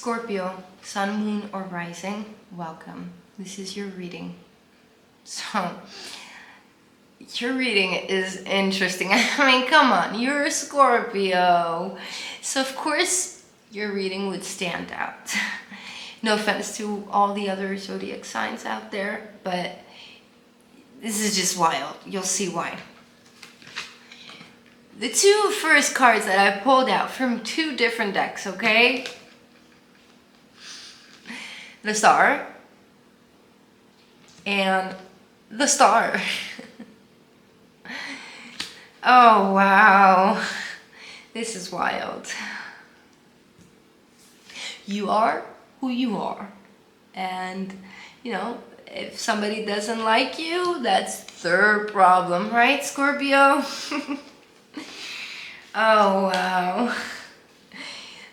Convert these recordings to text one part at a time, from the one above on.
Scorpio, sun, moon, or rising, welcome. This is your reading. So, your reading is interesting. I mean, come on, you're a Scorpio. So, of course, your reading would stand out. No offense to all the other zodiac signs out there, but this is just wild. You'll see why. The two first cards that I pulled out from two different decks, okay? The Star and the Star. Oh, wow. This is wild. You are who you are. And, you know, if somebody doesn't like you, that's their problem, right, Scorpio? Oh, wow.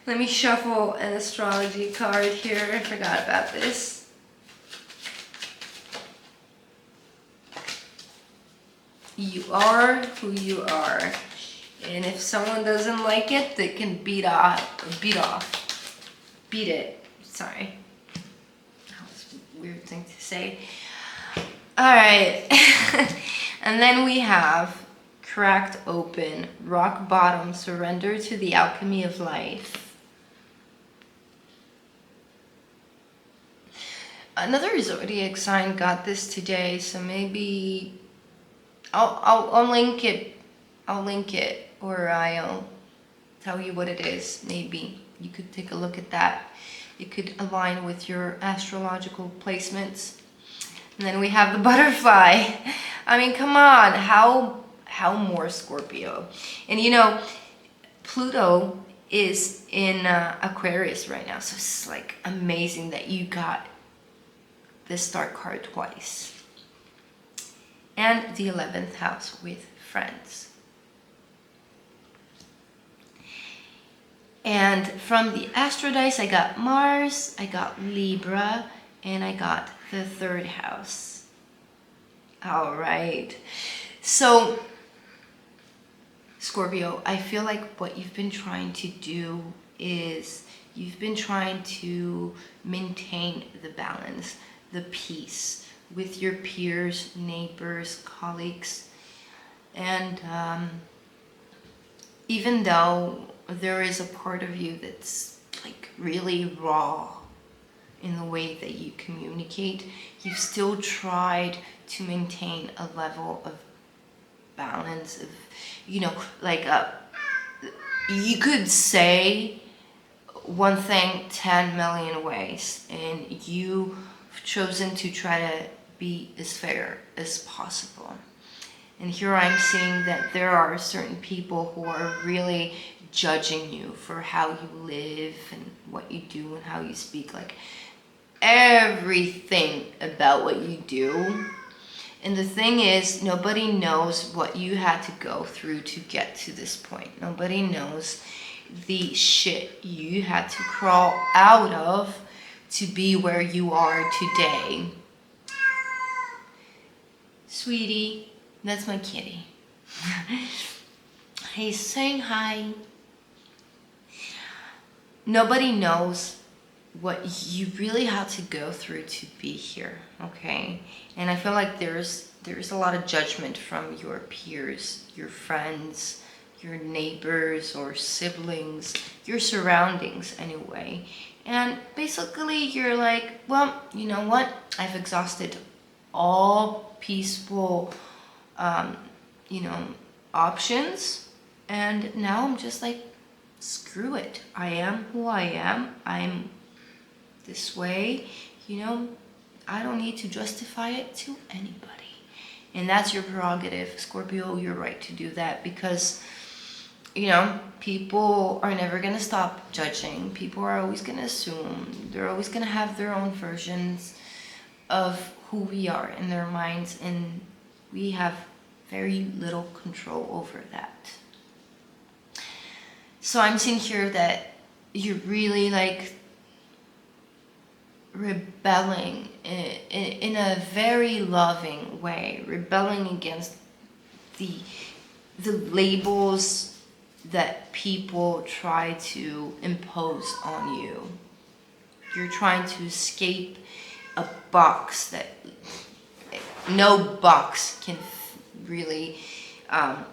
Let me shuffle an astrology card here. I forgot about this. You are who you are. And if someone doesn't like it, they can beat it. Sorry. That was a weird thing to say. Alright. And then we have cracked open, rock bottom, surrender to the alchemy of life. Another zodiac sign got this today, so maybe I'll link it. I'll link it, or I'll tell you what it is. Maybe you could take a look at that. It could align with your astrological placements. And then we have the butterfly. I mean, come on, how more Scorpio? And you know, Pluto is in Aquarius right now, so it's like amazing that you got this Star card twice. And the 11th house with friends. And from the Astro Dice, I got Mars, I got Libra, and I got the 3rd house. All right. So, Scorpio, I feel like what you've been trying to do is you've been trying to maintain the balance, the peace with your peers, neighbors, colleagues. And even though there is a part of you that's like really raw in the way that you communicate, you've still tried to maintain a level of balance of, you know, like you could say one thing 10 million ways, and you've chosen to try to be as fair as possible. And here I'm seeing that there are certain people who are really judging you for how you live and what you do and how you speak, like everything about what you do. And the thing is, nobody knows what you had to go through to get to this point. Nobody knows the shit you had to crawl out of to be where you are today. Sweetie, that's my kitty. He's saying hi. Nobody knows what you really had to go through to be here, okay? And I feel like there's a lot of judgment from your peers, your friends, your neighbors or siblings, your surroundings anyway. And basically you're like, well, you know what? I've exhausted all peaceful, options. And now I'm just like, screw it. I am who I am. I'm this way. You know, I don't need to justify it to anybody. And that's your prerogative, Scorpio. You're right to do that because, you know, people are never going to stop judging. People are always going to assume. They're always going to have their own versions of who we are in their minds. And we have very little control over that. So I'm seeing here that you're really like rebelling in a very loving way, rebelling against the labels that people try to impose on you. You're trying to escape a box that no box can really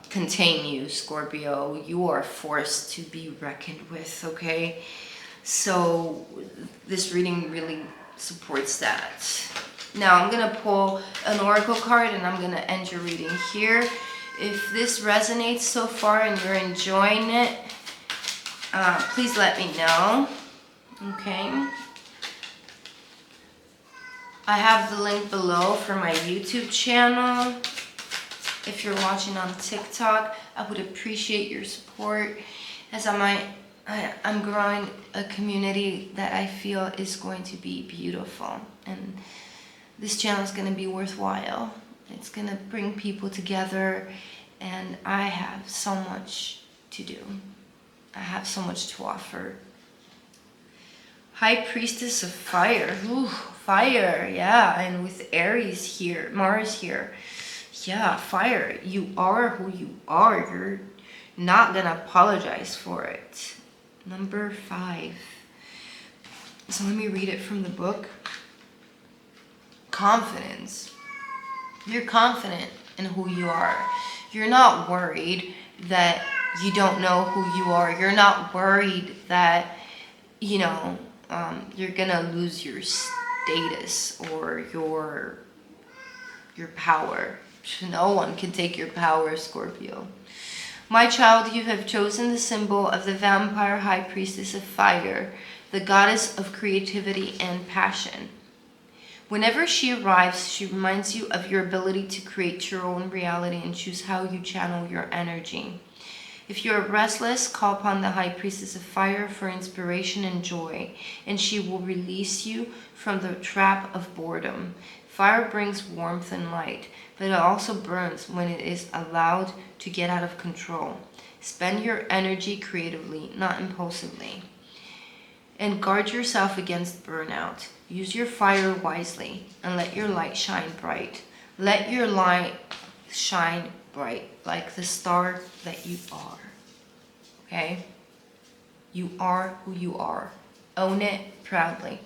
contain you, Scorpio. You are forced to be reckoned with, okay? So this reading really supports that. Now I'm gonna pull an oracle card and I'm gonna end your reading here. If this resonates so far and you're enjoying it, please let me know. Okay. I have the link below for my YouTube channel. If you're watching on TikTok, I would appreciate your support, as I'm growing a community that I feel is going to be beautiful, and this channel is going to be worthwhile. It's going to bring people together, and I have so much to do. I have so much to offer. High Priestess of Fire. Ooh, fire, yeah. And with Aries here, Mars here. Yeah, fire. You are who you are. You're not going to apologize for it. Number 5. So let me read it from the book. Confidence. You're confident in who you are. You're not worried that you don't know who you are. You're not worried that, you know, you're gonna lose your status or your power. No one can take your power, Scorpio. My child, you have chosen the symbol of the vampire high priestess of fire, the goddess of creativity and passion. Whenever she arrives, she reminds you of your ability to create your own reality and choose how you channel your energy. If you are restless, call upon the High Priestess of Fire for inspiration and joy, and she will release you from the trap of boredom. Fire brings warmth and light, but it also burns when it is allowed to get out of control. Spend your energy creatively, not impulsively. And guard yourself against burnout. Use your fire wisely and let your light shine bright. Let your light shine bright like the star that you are. Okay? You are who you are. Own it proudly.